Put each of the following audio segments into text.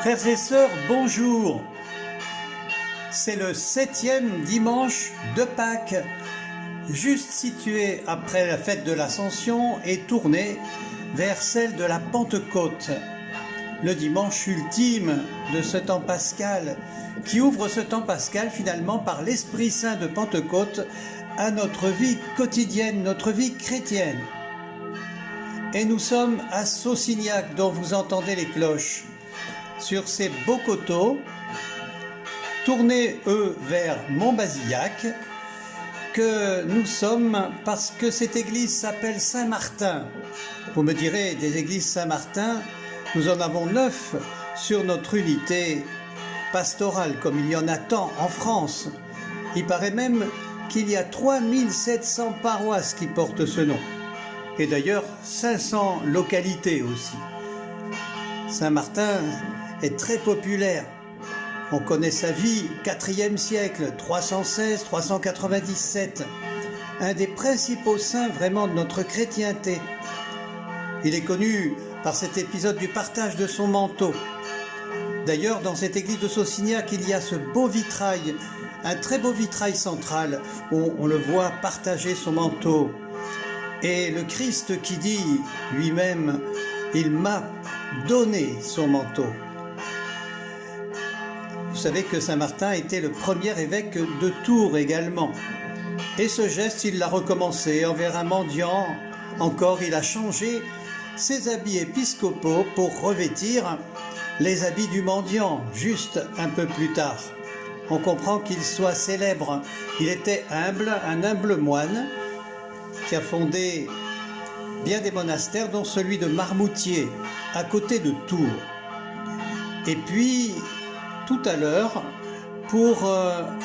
Frères et sœurs, bonjour. C'est le 7e dimanche de Pâques, juste situé après la fête de l'Ascension et tourné vers celle de la Pentecôte, le dimanche ultime de ce temps pascal, qui ouvre ce temps pascal finalement par l'Esprit Saint de Pentecôte à notre vie quotidienne, notre vie chrétienne. Et nous sommes à Saucignac, dont vous entendez les cloches, sur ces beaux coteaux, tournés eux vers Montbazillac, que nous sommes parce que cette église s'appelle Saint-Martin. Vous me direz, des églises Saint-Martin, nous en avons 9 sur notre unité pastorale, comme il y en a tant en France. Il paraît même qu'il y a 3700 paroisses qui portent ce nom. Et d'ailleurs 500 localités aussi. Saint-Martin est très populaire. On connaît sa vie au IVe siècle, 316-397. Un des principaux saints vraiment de notre chrétienté. Il est connu par cet épisode du partage de son manteau. D'ailleurs, dans cette église de Saucignac, il y a ce beau vitrail, un très beau vitrail central, où on le voit partager son manteau. Et le Christ qui dit lui-même, « Il m'a donné son manteau ». Vous savez que Saint-Martin était le premier évêque de Tours également. Et ce geste, il l'a recommencé envers un mendiant. Encore, il a changé ses habits épiscopaux pour revêtir les habits du mendiant, juste un peu plus tard. On comprend qu'il soit célèbre. Il était humble, un humble moine qui a fondé bien des monastères, dont celui de Marmoutier, à côté de Tours. Et puis, tout à l'heure, pour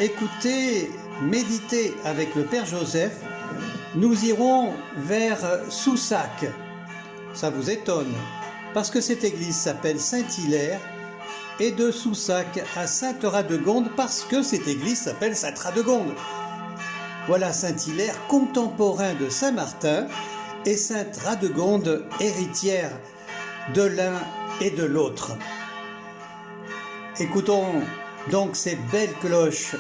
écouter, méditer avec le Père Joseph, nous irons vers Soussac. Ça vous étonne, parce que cette église s'appelle Saint-Hilaire, et de Soussac à Sainte-Radegonde, parce que cette église s'appelle Sainte-Radegonde. Voilà Saint-Hilaire, contemporain de Saint-Martin, et Sainte-Radegonde, héritière de l'un et de l'autre. Écoutons donc ces belles cloches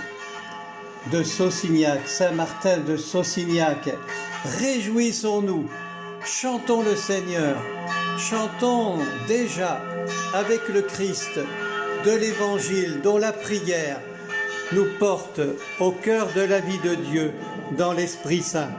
de Saucignac, Saint-Martin de Saucignac. Réjouissons-nous, chantons le Seigneur, chantons déjà avec le Christ de l'Évangile dont la prière nous porte au cœur de la vie de Dieu dans l'Esprit Saint.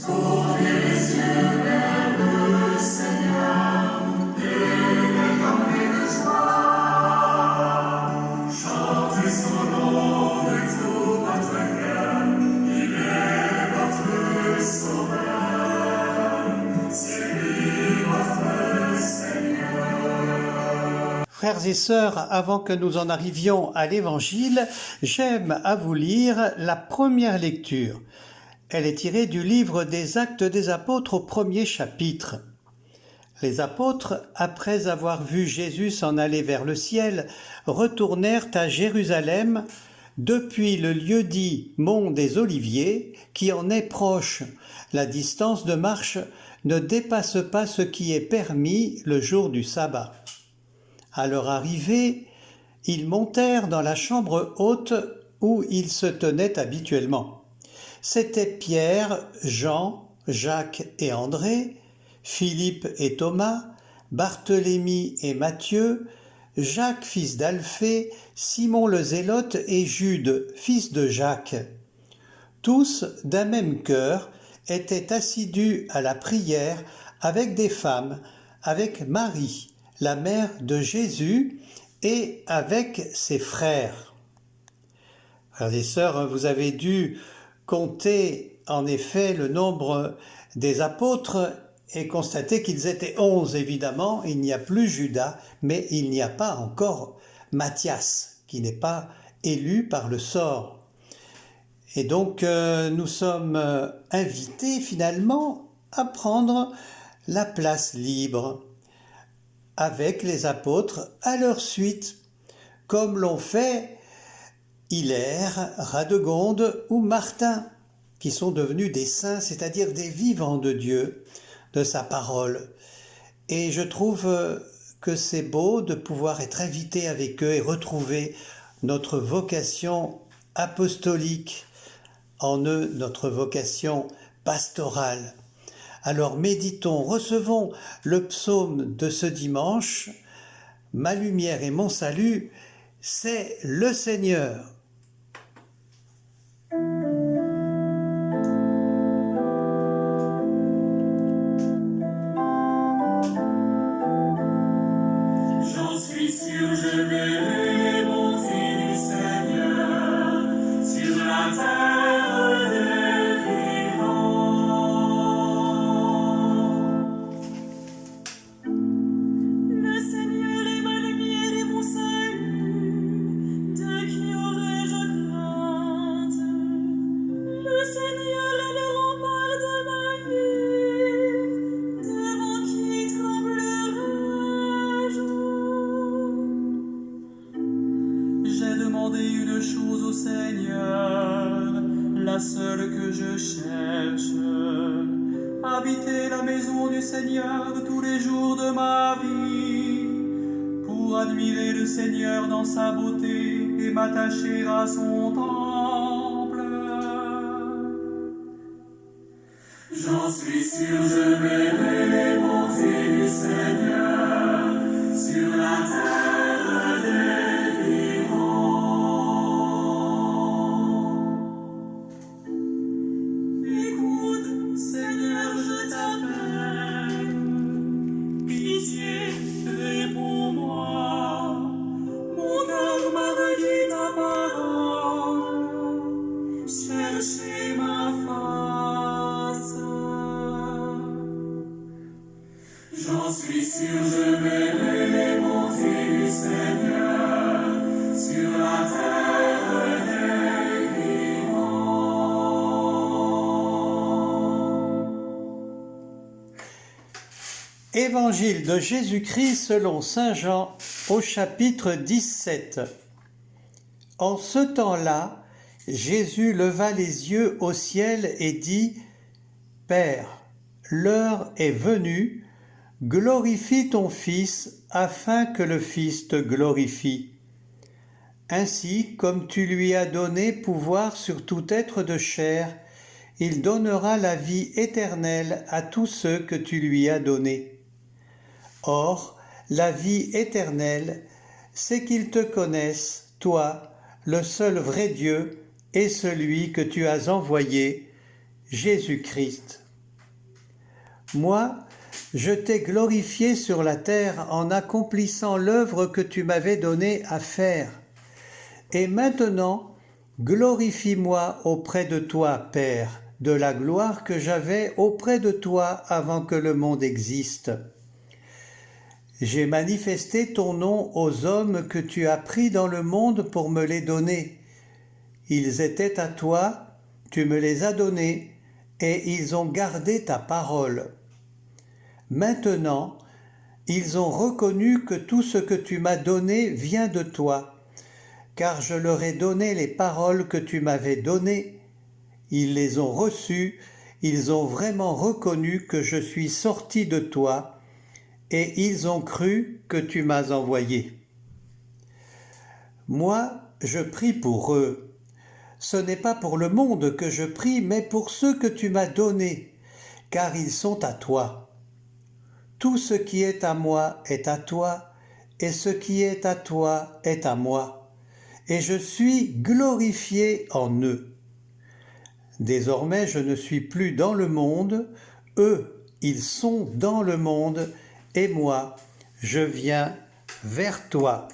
Oh frères et sœurs, avant que nous en arrivions à l'Évangile, j'aime à vous lire la première lecture. Elle est tirée du livre des Actes des Apôtres au premier chapitre. Les apôtres, après avoir vu Jésus s'en aller vers le ciel, retournèrent à Jérusalem depuis le lieu dit Mont des Oliviers, qui en est proche. La distance de marche ne dépasse pas ce qui est permis le jour du sabbat. À leur arrivée, ils montèrent dans la chambre haute où ils se tenaient habituellement. C'étaient Pierre, Jean, Jacques et André, Philippe et Thomas, Barthélemy et Matthieu, Jacques fils d'Alphée, Simon le Zélote et Jude, fils de Jacques. Tous, d'un même cœur, étaient assidus à la prière avec des femmes, avec Marie, la mère de Jésus, et avec ses frères. Frères et sœurs, vous avez dû compter en effet le nombre des apôtres et constater qu'ils étaient 11 évidemment. Il n'y a plus Judas, mais il n'y a pas encore Matthias, qui n'est pas élu par le sort. Et donc nous sommes invités finalement à prendre la place libre avec les apôtres à leur suite, comme l'ont fait Hilaire, Radegonde ou Martin, qui sont devenus des saints, c'est-à-dire des vivants de Dieu, de sa parole. Et je trouve que c'est beau de pouvoir être invité avec eux et retrouver notre vocation apostolique, en eux notre vocation pastorale. Alors méditons, recevons le psaume de ce dimanche. Ma lumière et mon salut, c'est le Seigneur. J'en suis sûr, je verrai les bontés du Seigneur sur la terre des vivants. Le Seigneur est ma lumière et mon salut, de qui aurais-je crainte? Le Seigneur est le rempart de ma vie, devant qui tremblerai-je? J'ai demandé une chose au Seigneur, la seule que je cherche, habiter la maison du Seigneur tous les jours de ma vie, pour admirer le Seigneur dans sa beauté et m'attacher à son temple. J'en suis sûr, je verrai les bontés du Seigneur sur la terre des vivants. Écoute, Seigneur, je t'appelle, pitié, réponds-moi. Mon cœur m'a redit ta parole, cherchez ma face. J'en suis sûr, je verrai les bontés du Seigneur sur la terre des vivants. Évangile de Jésus-Christ selon saint Jean au chapitre 17. En ce temps-là, Jésus leva les yeux au ciel et dit : Père, l'heure est venue, glorifie ton Fils, afin que le Fils te glorifie. Ainsi, comme tu lui as donné pouvoir sur tout être de chair, il donnera la vie éternelle à tous ceux que tu lui as donnés. Or, la vie éternelle, c'est qu'ils te connaissent, toi, le seul vrai Dieu, et celui que tu as envoyé, Jésus-Christ. Moi, je t'ai glorifié sur la terre en accomplissant l'œuvre que tu m'avais donnée à faire. Et maintenant, glorifie-moi auprès de toi, Père, de la gloire que j'avais auprès de toi avant que le monde existe. J'ai manifesté ton nom aux hommes que tu as pris dans le monde pour me les donner. Ils étaient à toi, tu me les as donnés, et ils ont gardé ta parole. Maintenant, ils ont reconnu que tout ce que tu m'as donné vient de toi, car je leur ai donné les paroles que tu m'avais données. Ils les ont reçues, ils ont vraiment reconnu que je suis sorti de toi, et ils ont cru que tu m'as envoyé. Moi, je prie pour eux. Ce n'est pas pour le monde que je prie, mais pour ceux que tu m'as donnés, car ils sont à toi. Tout ce qui est à moi est à toi, et ce qui est à toi est à moi, et je suis glorifié en eux. Désormais, je ne suis plus dans le monde, eux, ils sont dans le monde, et moi, je viens vers toi.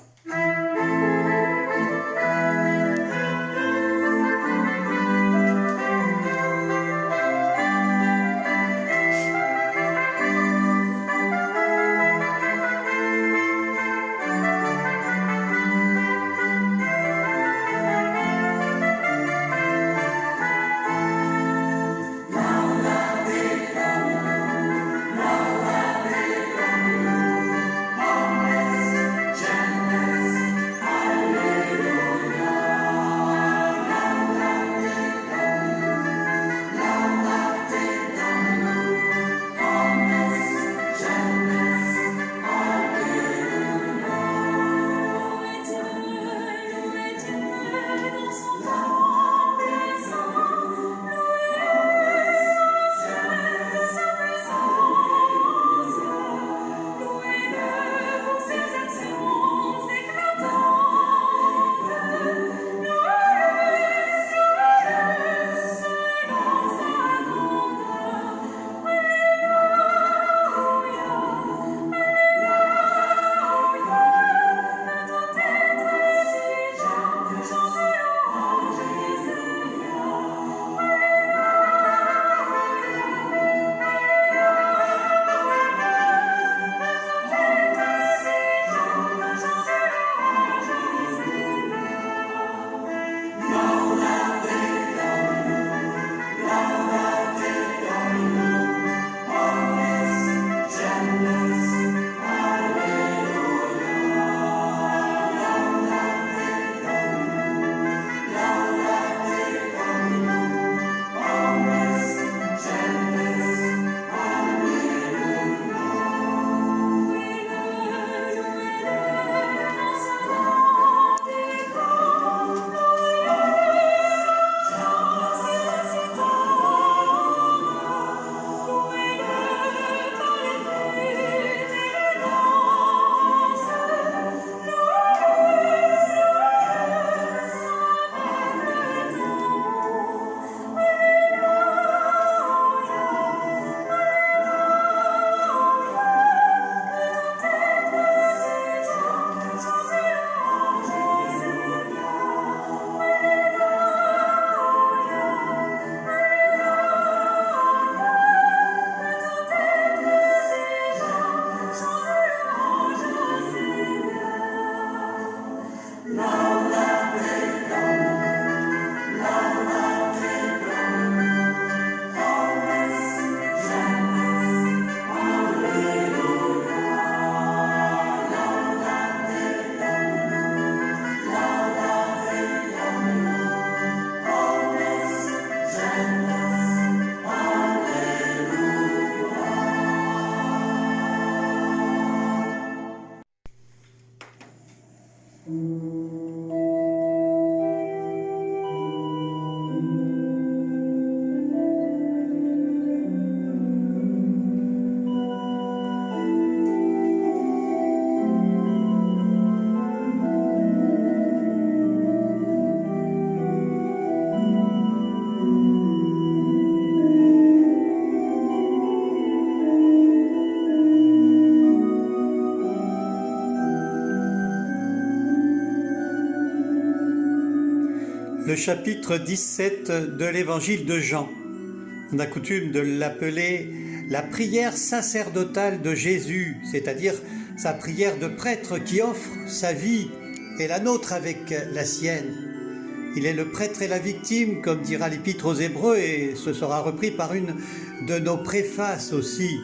Le chapitre 17 de l'évangile de Jean. On a coutume de l'appeler la prière sacerdotale de Jésus, c'est-à-dire sa prière de prêtre qui offre sa vie et la nôtre avec la sienne. Il est le prêtre et la victime, comme dira l'Épître aux Hébreux, et ce sera repris par une de nos préfaces aussi.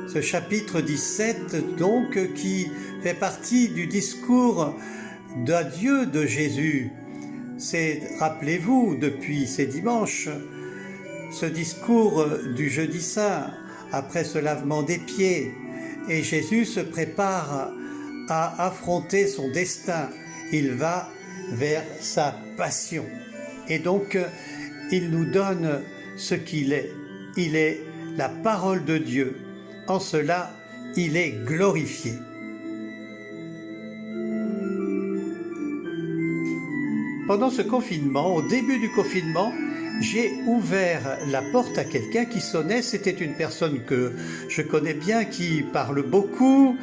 Ce chapitre 17, donc, qui fait partie du discours d'adieu de Jésus. C'est, rappelez-vous, depuis ces dimanches, ce discours du jeudi saint, après ce lavement des pieds, et Jésus se prépare à affronter son destin. Il va vers sa passion. Et donc, il nous donne ce qu'il est. Il est la parole de Dieu. En cela, il est glorifié. Pendant ce confinement, au début du confinement, j'ai ouvert la porte à quelqu'un qui sonnait. C'était une personne que je connais bien, qui parle beaucoup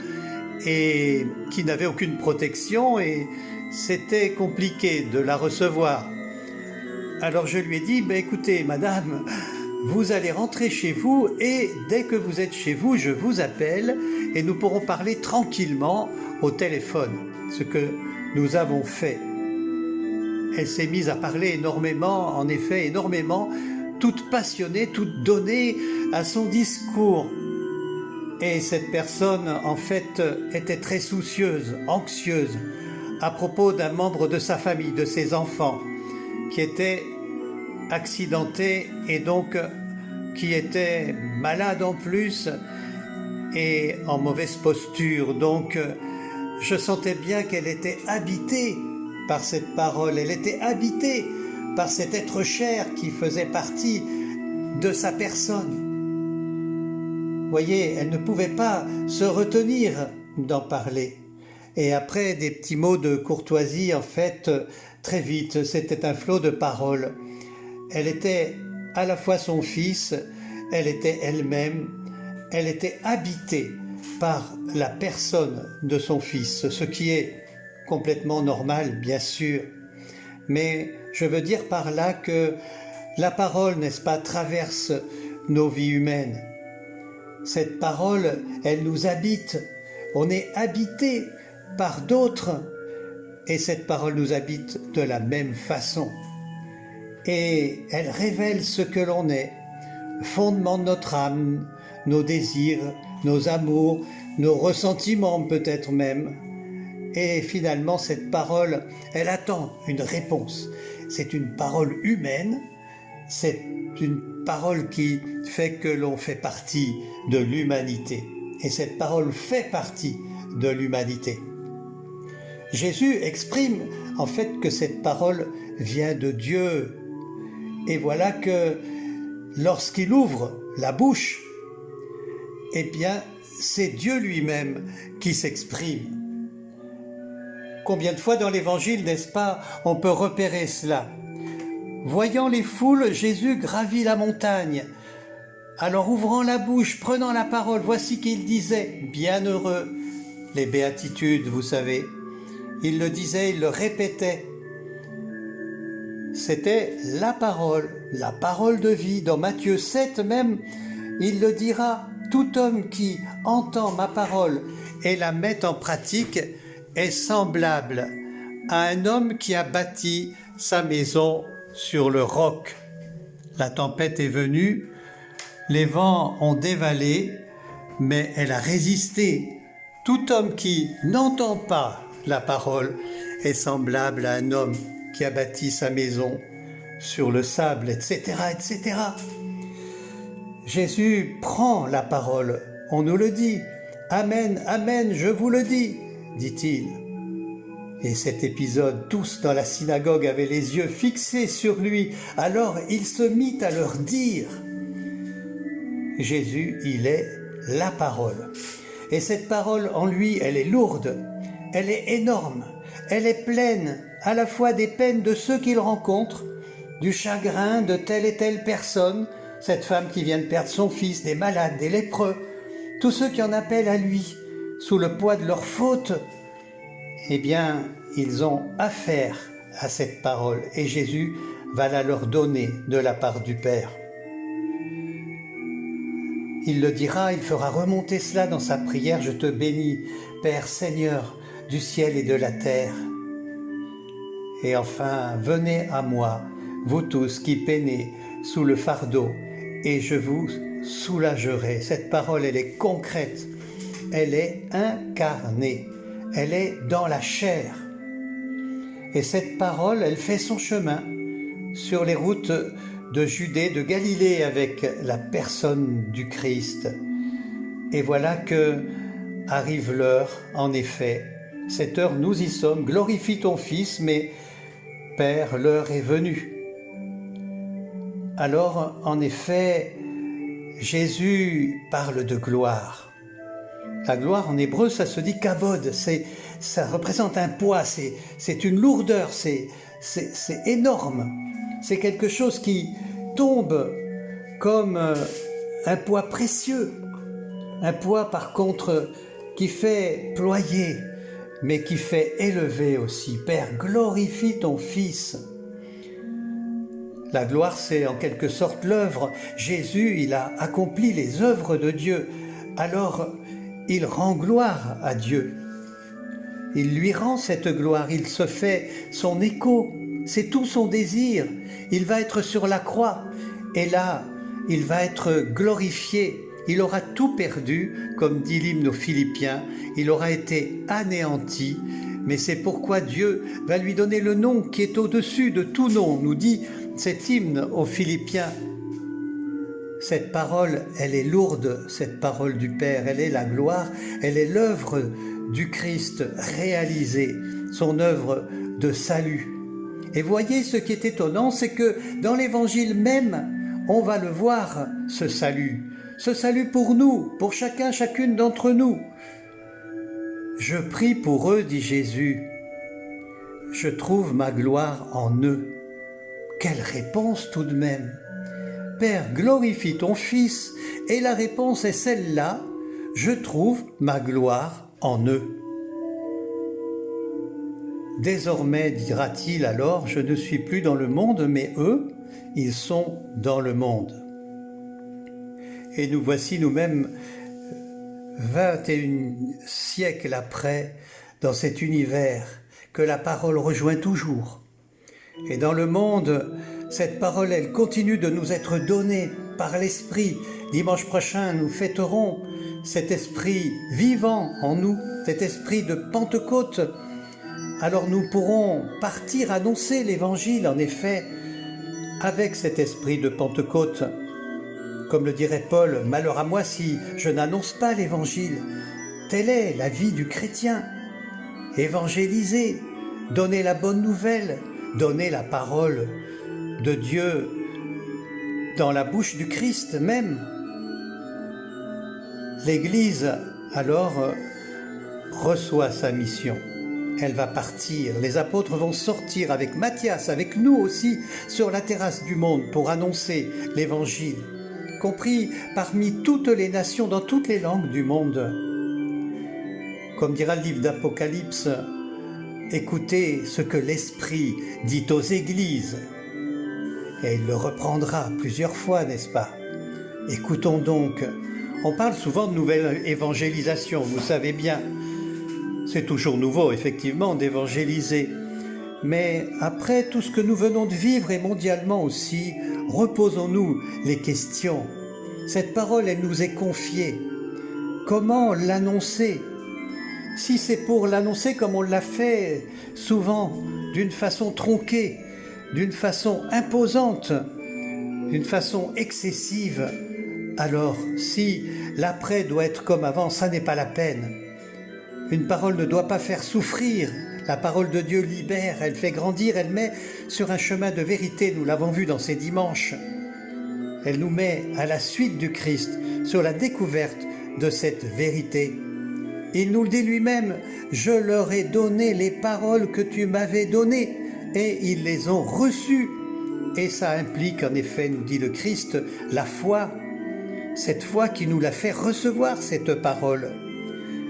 et qui n'avait aucune protection, et c'était compliqué de la recevoir. Alors je lui ai dit, écoutez madame, vous allez rentrer chez vous et dès que vous êtes chez vous, je vous appelle et nous pourrons parler tranquillement au téléphone, ce que nous avons fait. Elle s'est mise à parler énormément, en effet énormément, toute passionnée, toute donnée à son discours. Et cette personne, en fait, était très soucieuse, anxieuse, à propos d'un membre de sa famille, de ses enfants, qui était accidenté et donc qui était malade en plus et en mauvaise posture. Donc, je sentais bien qu'elle était habitée par cette parole, elle était habitée par cet être cher qui faisait partie de sa personne. Voyez, elle ne pouvait pas se retenir d'en parler. Et après des petits mots de courtoisie, en fait, très vite, c'était un flot de paroles. Elle était à la fois son fils, elle était elle-même, elle était habitée par la personne de son fils, ce qui est complètement normal, bien sûr. Mais je veux dire par là que la parole, n'est-ce pas, traverse nos vies humaines. Cette parole, elle nous habite. On est habité par d'autres et cette parole nous habite de la même façon. Et elle révèle ce que l'on est, fondement de notre âme, nos désirs, nos amours, nos ressentiments peut-être même. Et finalement, cette parole, elle attend une réponse. C'est une parole humaine, c'est une parole qui fait que l'on fait partie de l'humanité. Et cette parole fait partie de l'humanité. Jésus exprime en fait que cette parole vient de Dieu. Et voilà que lorsqu'il ouvre la bouche, eh bien, c'est Dieu lui-même qui s'exprime. Combien de fois dans l'Évangile, n'est-ce pas, on peut repérer cela? Voyant les foules, Jésus gravit la montagne. Alors ouvrant la bouche, prenant la parole, voici qu'il disait, bienheureux, les béatitudes, vous savez. Il le disait, il le répétait. C'était la parole de vie. Dans Matthieu 7 même, il le dira, tout homme qui entend ma parole et la met en pratique est semblable à un homme qui a bâti sa maison sur le roc. La tempête est venue, les vents ont dévalé, mais elle a résisté. Tout homme qui n'entend pas la parole est semblable à un homme qui a bâti sa maison sur le sable, etc., etc. Jésus prend la parole, on nous le dit. Amen, amen, je vous le dis, dit-il. Et cet épisode, tous dans la synagogue avaient les yeux fixés sur lui. Alors il se mit à leur dire, Jésus, il est la parole. Et cette parole en lui, elle est lourde, elle est énorme, elle est pleine à la fois des peines de ceux qu'il rencontre, du chagrin de telle et telle personne, cette femme qui vient de perdre son fils, des malades, des lépreux, tous ceux qui en appellent à lui, sous le poids de leurs fautes, eh bien, ils ont affaire à cette parole et Jésus va la leur donner de la part du Père. il le dira, il fera remonter cela dans sa prière. Je te bénis, Père Seigneur du ciel et de la terre. Et enfin, venez à moi, vous tous qui peinez sous le fardeau, et je vous soulagerai. Cette parole, elle est concrète, elle est incarnée, elle est dans la chair. Et cette parole, elle fait son chemin sur les routes de Judée, de Galilée, avec la personne du Christ. Et voilà que arrive l'heure, en effet. Cette heure, nous y sommes. Glorifie ton Fils, mais Père, l'heure est venue. Alors, en effet, Jésus parle de gloire. La gloire, en hébreu, ça se dit kabod. Ça représente un poids, c'est une lourdeur, c'est énorme. C'est quelque chose qui tombe comme un poids précieux. Un poids, par contre, qui fait ployer, mais qui fait élever aussi. Père, glorifie ton Fils. La gloire, c'est en quelque sorte l'œuvre. Jésus, il a accompli les œuvres de Dieu. Alors, il rend gloire à Dieu. Il lui rend cette gloire, il se fait son écho. C'est tout son désir. Il va être sur la croix. Et là, il va être glorifié. Il aura tout perdu, comme dit l'hymne aux Philippiens. Il aura été anéanti. Mais c'est pourquoi Dieu va lui donner le nom qui est au-dessus de tout nom, nous dit cet hymne aux Philippiens. Cette parole, elle est lourde, cette parole du Père. Elle est la gloire, elle est l'œuvre du Christ réalisée, son œuvre de salut. Et voyez, ce qui est étonnant, c'est que dans l'Évangile même, on va le voir, ce salut pour nous, pour chacun, chacune d'entre nous. Je prie pour eux, dit Jésus. Je trouve ma gloire en eux. Quelle réponse tout de même! Père, glorifie ton Fils. Et la réponse est celle-là. Je trouve ma gloire en eux. Désormais, dira-t-il alors, je ne suis plus dans le monde, mais eux, ils sont dans le monde. Et nous voici nous-mêmes 21 siècles après, dans cet univers que la parole rejoint toujours. Et dans le monde, cette parole, elle continue de nous être donnée par l'Esprit. Dimanche prochain, nous fêterons cet Esprit vivant en nous, cet Esprit de Pentecôte. Alors nous pourrons partir annoncer l'Évangile, en effet, avec cet Esprit de Pentecôte. Comme le dirait Paul, malheur à moi si je n'annonce pas l'Évangile. Telle est la vie du chrétien. Évangéliser, donner la bonne nouvelle, donner la parole de Dieu dans la bouche du Christ même. L'Église, alors, reçoit sa mission. Elle va partir, les apôtres vont sortir avec Matthias, avec nous aussi, sur la terrasse du monde pour annoncer l'Évangile, compris parmi toutes les nations, dans toutes les langues du monde. Comme dira le livre d'Apocalypse, écoutez ce que l'Esprit dit aux églises. Et il le reprendra plusieurs fois, n'est-ce pas? Écoutons donc. On parle souvent de nouvelle évangélisation, vous savez bien. C'est toujours nouveau, effectivement, d'évangéliser. Mais après tout ce que nous venons de vivre, et mondialement aussi, reposons-nous les questions. Cette parole, elle nous est confiée. Comment l'annoncer? Si c'est pour l'annoncer comme on l'a fait souvent, d'une façon tronquée, d'une façon imposante, d'une façon excessive, alors si l'après doit être comme avant, ça n'est pas la peine. Une parole ne doit pas faire souffrir. La parole de Dieu libère, elle fait grandir, elle met sur un chemin de vérité, nous l'avons vu dans ces dimanches. Elle nous met à la suite du Christ, sur la découverte de cette vérité. Il nous le dit lui-même, « Je leur ai donné les paroles que tu m'avais données, et ils les ont reçues. » Et ça implique en effet, nous dit le Christ, la foi, cette foi qui nous l'a fait recevoir cette parole.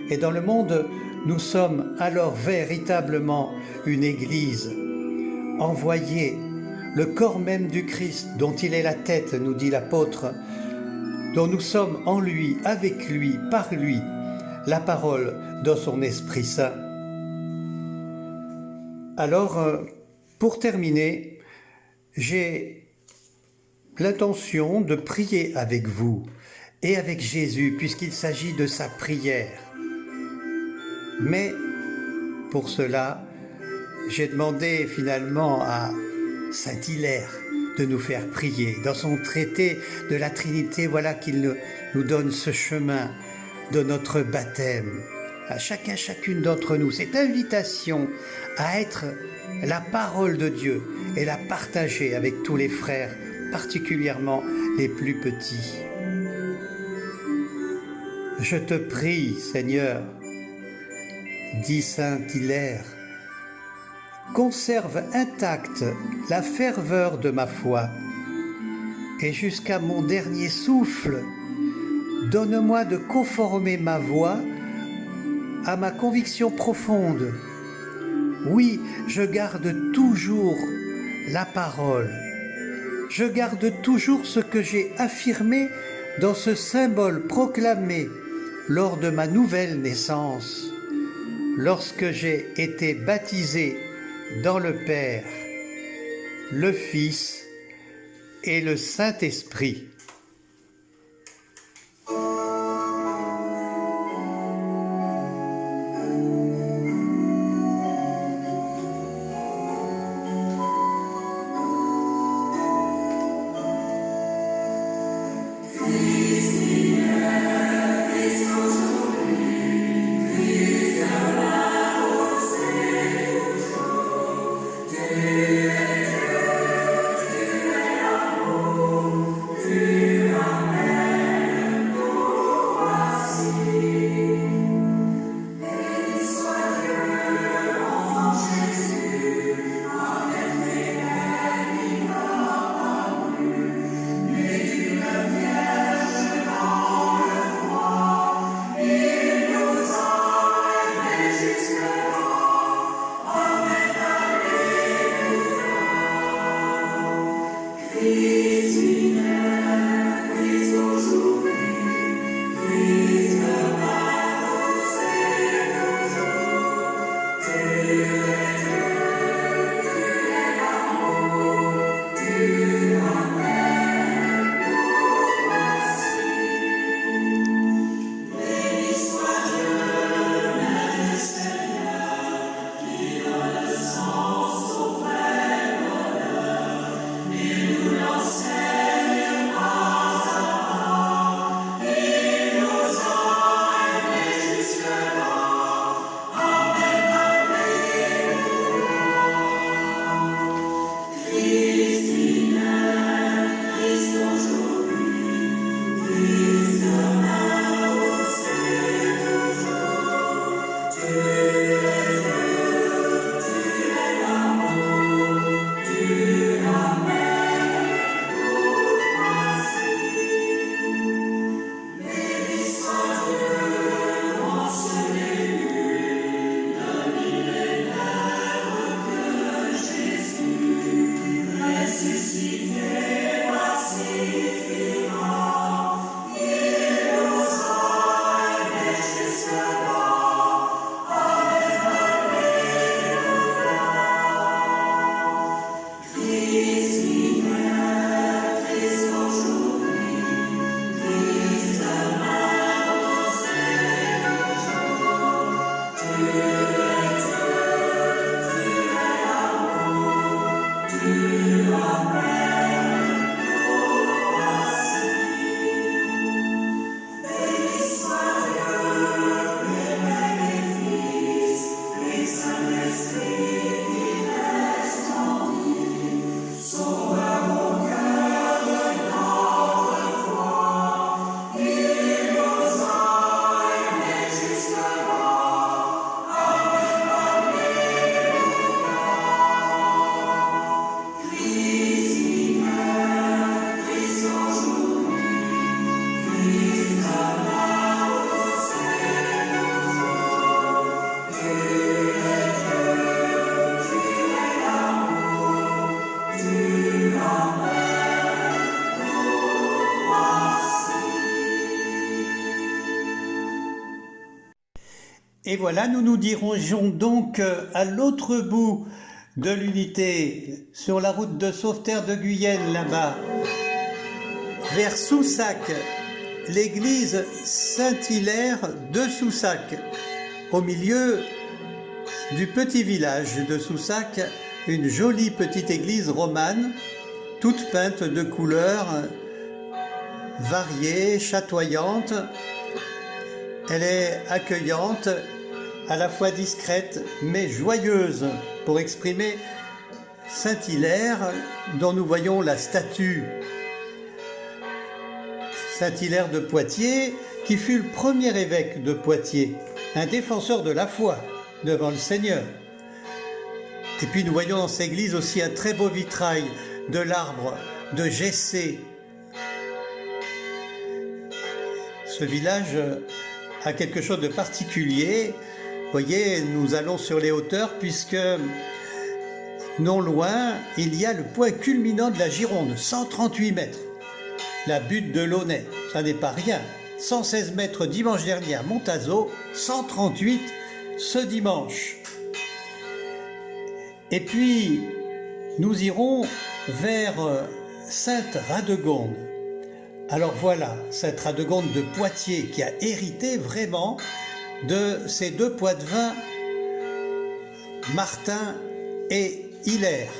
Et dans le monde, nous sommes alors véritablement une Église envoyée, le corps même du Christ, dont il est la tête, nous dit l'apôtre, dont nous sommes en lui, avec lui, par lui, la parole dans son Esprit Saint. Alors, pour terminer, j'ai l'intention de prier avec vous et avec Jésus, puisqu'il s'agit de sa prière. Mais pour cela, j'ai demandé finalement à saint Hilaire de nous faire prier. Dans son traité de la Trinité, voilà qu'il nous donne ce chemin de notre baptême. À chacun, chacune d'entre nous, cette invitation à être la parole de Dieu et la partager avec tous les frères, particulièrement les plus petits. Je te prie, Seigneur, dit saint Hilaire, conserve intacte la ferveur de ma foi, et jusqu'à mon dernier souffle, donne-moi de conformer ma voix à ma conviction profonde. Oui, je garde toujours la parole. Je garde toujours ce que j'ai affirmé dans ce symbole proclamé lors de ma nouvelle naissance, lorsque j'ai été baptisé dans le Père, le Fils et le Saint-Esprit. Tu Et voilà, nous nous dirigeons donc à l'autre bout de l'unité, sur la route de Sauveterre de Guyenne, là-bas, vers Soussac, l'église Saint-Hilaire de Soussac, au milieu du petit village de Soussac, une jolie petite église romane, toute peinte de couleurs variées, chatoyantes. Elle est accueillante, à la fois discrète mais joyeuse, pour exprimer Saint-Hilaire, dont nous voyons la statue. Saint-Hilaire de Poitiers, qui fut le premier évêque de Poitiers, un défenseur de la foi devant le Seigneur. Et puis nous voyons dans cette église aussi un très beau vitrail de l'arbre de Jessé. Ce village a quelque chose de particulier. Vous voyez, nous allons sur les hauteurs puisque non loin, il y a le point culminant de la Gironde, 138 mètres. La butte de Launay, ça n'est pas rien. 116 mètres dimanche dernier à Montazo, 138 ce dimanche. Et puis, nous irons vers Sainte-Radegonde. Alors voilà, Sainte-Radegonde de Poitiers qui a hérité vraiment de ces deux poitevins, Martin et Hilaire.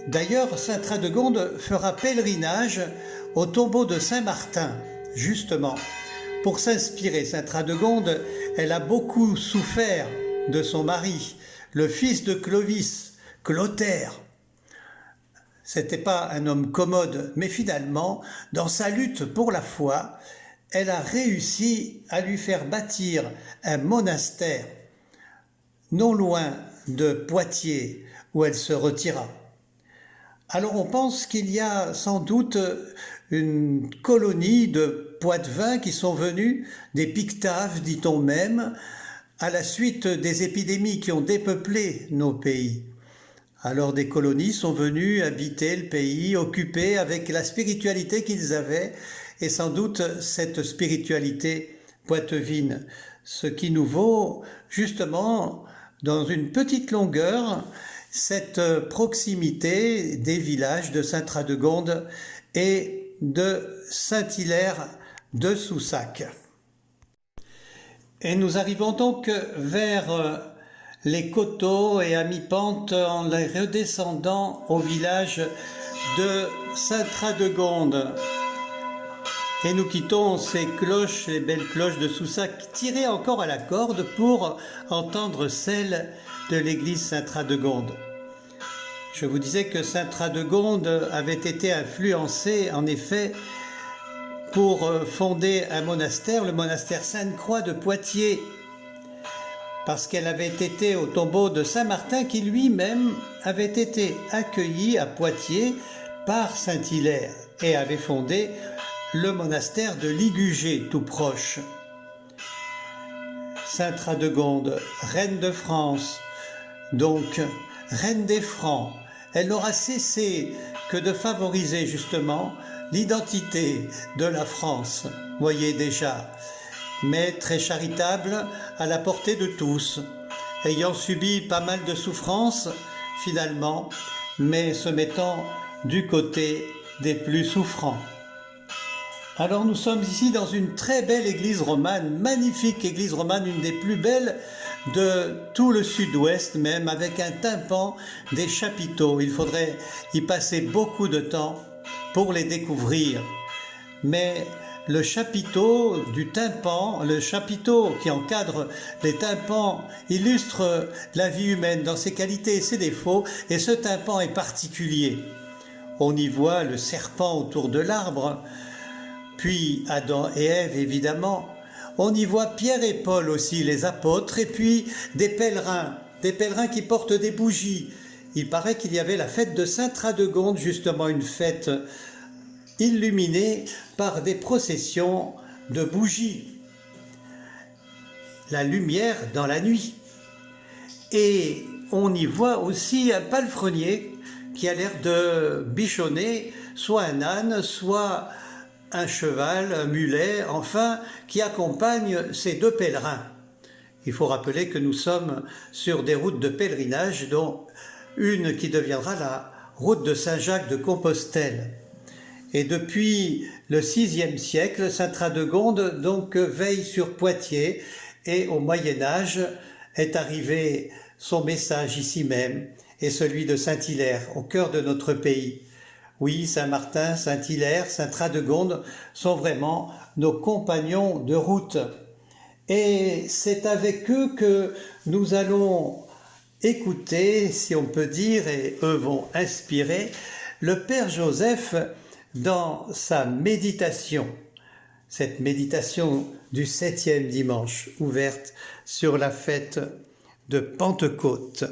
D'ailleurs, Sainte-Radegonde fera pèlerinage au tombeau de Saint-Martin, justement. Pour s'inspirer, Sainte-Radegonde, elle a beaucoup souffert de son mari, le fils de Clovis, Clotaire. C'était pas un homme commode, mais finalement, dans sa lutte pour la foi, elle a réussi à lui faire bâtir un monastère non loin de Poitiers, où elle se retira. Alors on pense qu'il y a sans doute une colonie de Poitevins qui sont venus, des Pictaves, dit-on même, à la suite des épidémies qui ont dépeuplé nos pays. Alors des colonies sont venues habiter le pays, occupées avec la spiritualité qu'ils avaient, et sans doute cette spiritualité poitevine, ce qui nous vaut justement, dans une petite longueur, cette proximité des villages de Sainte-Radegonde et de Saint-Hilaire de Soussac. Et nous arrivons donc vers les coteaux et à mi-pente en les redescendant au village de Sainte-Radegonde. Et nous quittons ces cloches, les belles cloches de Soussac, tirées encore à la corde pour entendre celles de l'église Sainte-Radegonde. Je vous disais que Sainte-Radegonde avait été influencée, en effet, pour fonder un monastère, le monastère Sainte-Croix de Poitiers, parce qu'elle avait été au tombeau de Saint-Martin, qui lui-même avait été accueilli à Poitiers par Saint-Hilaire et avait fondé le monastère de Ligugé, tout proche. Sainte-Radegonde, reine de France, donc reine des Francs, elle n'aura cessé que de favoriser justement l'identité de la France, voyez déjà, mais très charitable, à la portée de tous, ayant subi pas mal de souffrances finalement, mais se mettant du côté des plus souffrants. Alors nous sommes ici dans une très belle église romane, magnifique église romane, une des plus belles de tout le sud-ouest même, avec un tympan, des chapiteaux. Il faudrait y passer beaucoup de temps pour les découvrir. Mais le chapiteau du tympan, le chapiteau qui encadre les tympans, illustre la vie humaine dans ses qualités et ses défauts, et ce tympan est particulier. On y voit le serpent autour de l'arbre, puis Adam et Ève évidemment. On y voit Pierre et Paul aussi, les apôtres, et puis des pèlerins qui portent des bougies. Il paraît qu'il y avait la fête de Sainte-Radegonde, justement une fête illuminée par des processions de bougies. La lumière dans la nuit. Et on y voit aussi un palefrenier qui a l'air de bichonner soit un âne, soit un cheval, un mulet, enfin, qui accompagne ces deux pèlerins. Il faut rappeler que nous sommes sur des routes de pèlerinage, dont une qui deviendra la route de Saint-Jacques de Compostelle. Et depuis le VIe siècle, Sainte Radegonde donc veille sur Poitiers, et au Moyen-Âge est arrivé son message ici même, et celui de Saint-Hilaire, au cœur de notre pays. Oui, Saint-Martin, Saint-Hilaire, Sainte Radegonde sont vraiment nos compagnons de route. Et c'est avec eux que nous allons écouter, si on peut dire, et eux vont inspirer, le Père Joseph dans sa méditation. Cette méditation du 7e dimanche, ouverte sur la fête de Pentecôte.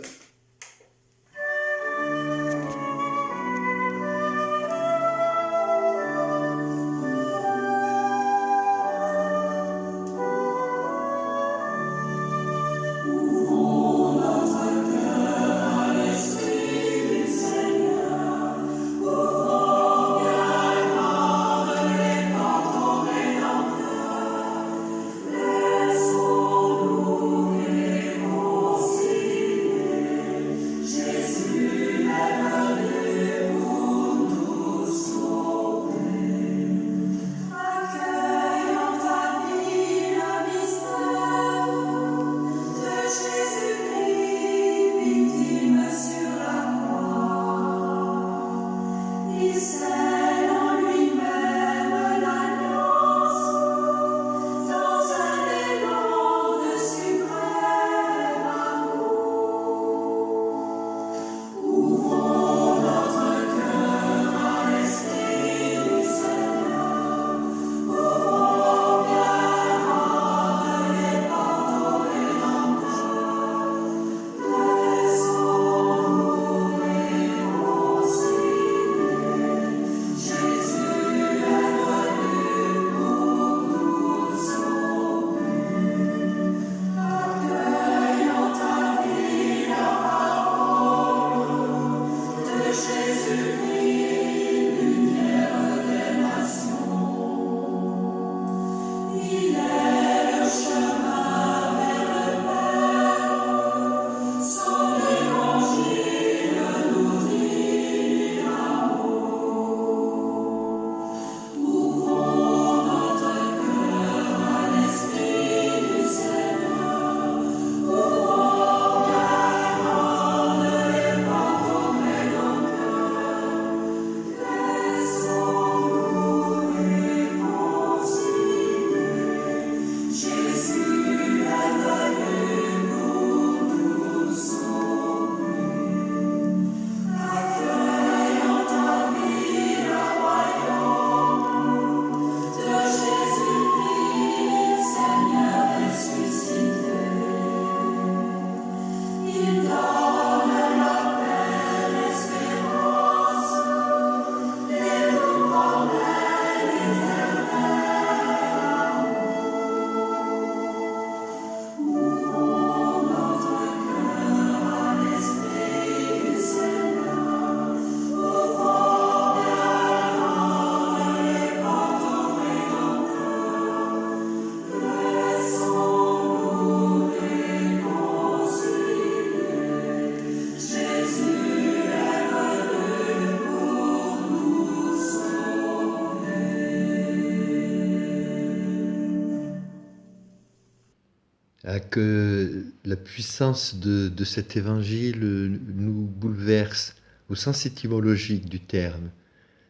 Que la puissance de cet évangile nous bouleverse au sens étymologique du terme,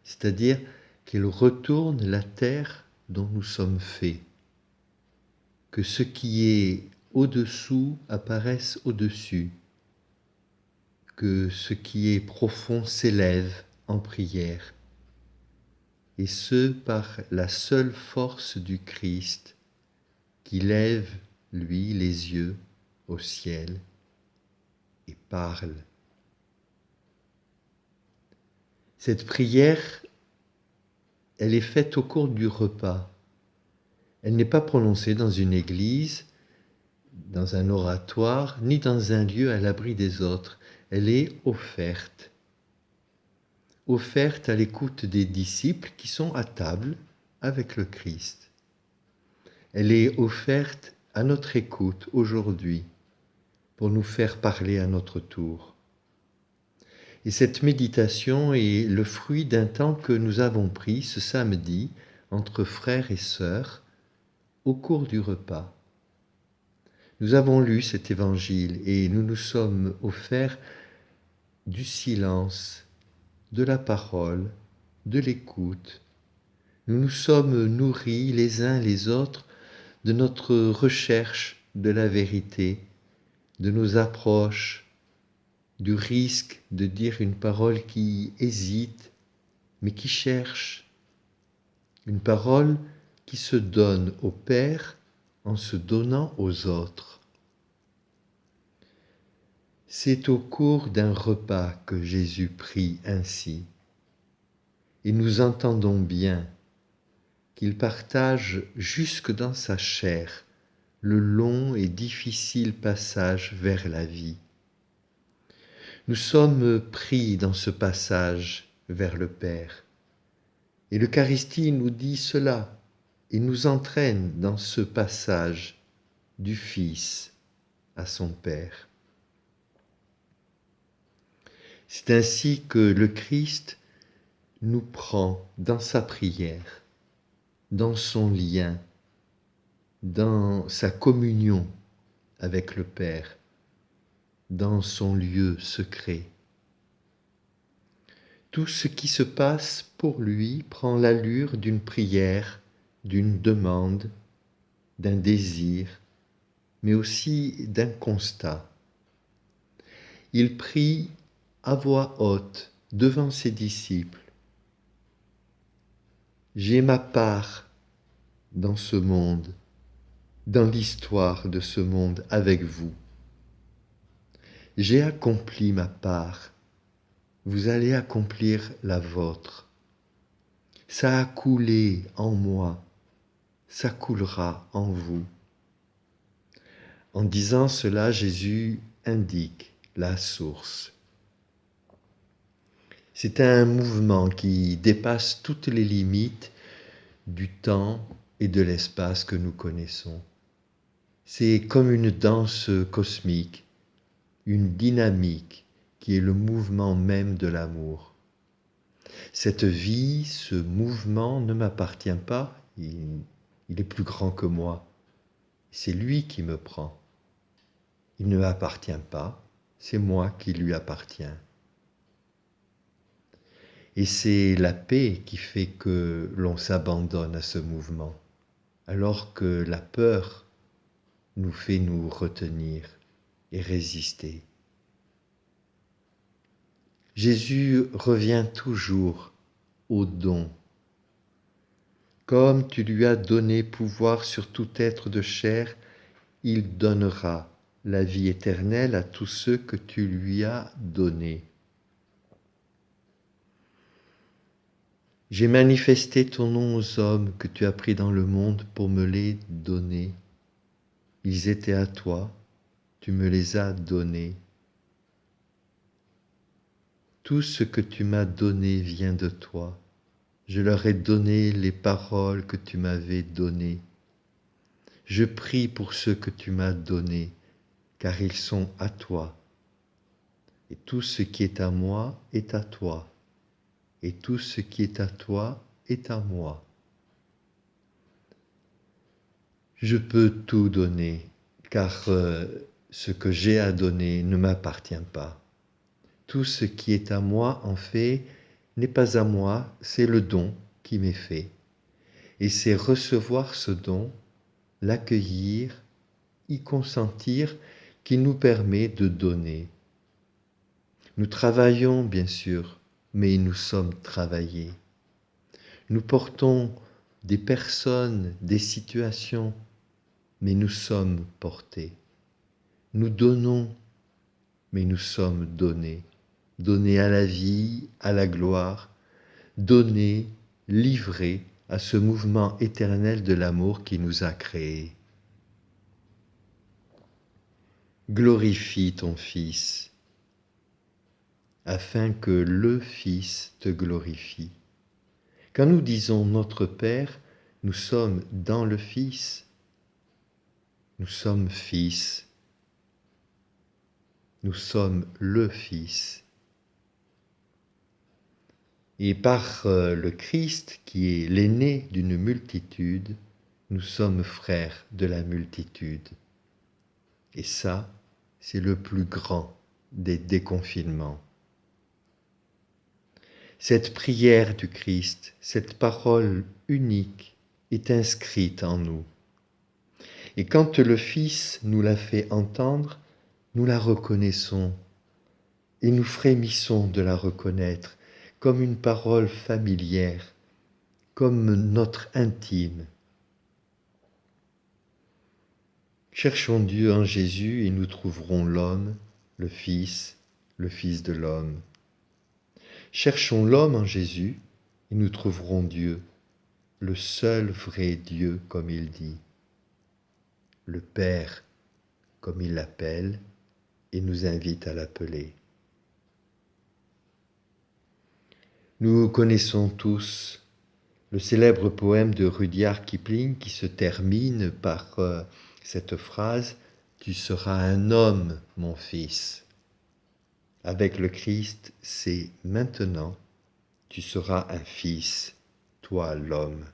c'est-à-dire qu'il retourne la terre dont nous sommes faits, que ce qui est au-dessous apparaisse au-dessus, que ce qui est profond s'élève en prière, et ce par la seule force du Christ qui lève lui les yeux au ciel et parle. Cette prière, elle est faite au cours du repas. Elle n'est pas prononcée dans une église, dans un oratoire, ni dans un lieu à l'abri des autres. Elle est offerte à l'écoute des disciples qui sont à table avec le Christ. Elle est offerte à notre écoute aujourd'hui pour nous faire parler à notre tour. Et cette méditation est le fruit d'un temps que nous avons pris ce samedi entre frères et sœurs au cours du repas. Nous avons lu cet évangile et nous nous sommes offerts du silence, de la parole, de l'écoute. Nous nous sommes nourris les uns les autres de notre recherche de la vérité, de nos approches, du risque de dire une parole qui hésite, mais qui cherche, une parole qui se donne au Père en se donnant aux autres. C'est au cours d'un repas que Jésus prie ainsi, et nous entendons bien qu'il partage jusque dans sa chair le long et difficile passage vers la vie. Nous sommes pris dans ce passage vers le Père. Et l'Eucharistie nous dit cela et nous entraîne dans ce passage du Fils à son Père. C'est ainsi que le Christ nous prend dans sa prière, dans son lien, dans sa communion avec le Père, dans son lieu secret. Tout ce qui se passe pour lui prend l'allure d'une prière, d'une demande, d'un désir, mais aussi d'un constat. Il prie à voix haute devant ses disciples. J'ai ma part dans ce monde, dans l'histoire de ce monde avec vous. J'ai accompli ma part, vous allez accomplir la vôtre. Ça a coulé en moi, ça coulera en vous. En disant cela, Jésus indique la source. C'est un mouvement qui dépasse toutes les limites du temps et de l'espace que nous connaissons. C'est comme une danse cosmique, une dynamique qui est le mouvement même de l'amour. Cette vie, ce mouvement ne m'appartient pas, il est plus grand que moi. C'est lui qui me prend. Il ne m'appartient pas, c'est moi qui lui appartiens. Et c'est la paix qui fait que l'on s'abandonne à ce mouvement, alors que la peur nous fait nous retenir et résister. Jésus revient toujours au don. Comme tu lui as donné pouvoir sur tout être de chair, il donnera la vie éternelle à tous ceux que tu lui as donnés. J'ai manifesté ton nom aux hommes que tu as pris dans le monde pour me les donner. Ils étaient à toi, tu me les as donnés. Tout ce que tu m'as donné vient de toi. Je leur ai donné les paroles que tu m'avais données. Je prie pour ceux que tu m'as donnés, car ils sont à toi. Et tout ce qui est à moi est à toi. Et tout ce qui est à toi est à moi. Je peux tout donner, car ce que j'ai à donner ne m'appartient pas. Tout ce qui est à moi, en fait, n'est pas à moi, c'est le don qui m'est fait. Et c'est recevoir ce don, l'accueillir, y consentir, qui nous permet de donner. Nous travaillons, bien sûr, mais nous sommes travaillés. Nous portons des personnes, des situations, mais nous sommes portés. Nous donnons, mais nous sommes donnés. Donnés à la vie, à la gloire, donnés, livrés à ce mouvement éternel de l'amour qui nous a créés. Glorifie ton Fils, afin que le Fils te glorifie. Quand nous disons notre Père, nous sommes dans le Fils. Nous sommes fils. Nous sommes le Fils. Et par le Christ, qui est l'aîné d'une multitude, nous sommes frères de la multitude. Et ça, c'est le plus grand des déconfinements. Cette prière du Christ, cette parole unique est inscrite en nous. Et quand le Fils nous la fait entendre, nous la reconnaissons et nous frémissons de la reconnaître comme une parole familière, comme notre intime. Cherchons Dieu en Jésus et nous trouverons l'homme, le Fils de l'homme. Cherchons l'homme en Jésus et nous trouverons Dieu, le seul vrai Dieu comme il dit, le Père comme il l'appelle et nous invite à l'appeler. Nous connaissons tous le célèbre poème de Rudyard Kipling qui se termine par cette phrase « Tu seras un homme, mon fils ». Avec le Christ, c'est maintenant, tu seras un fils, toi l'homme.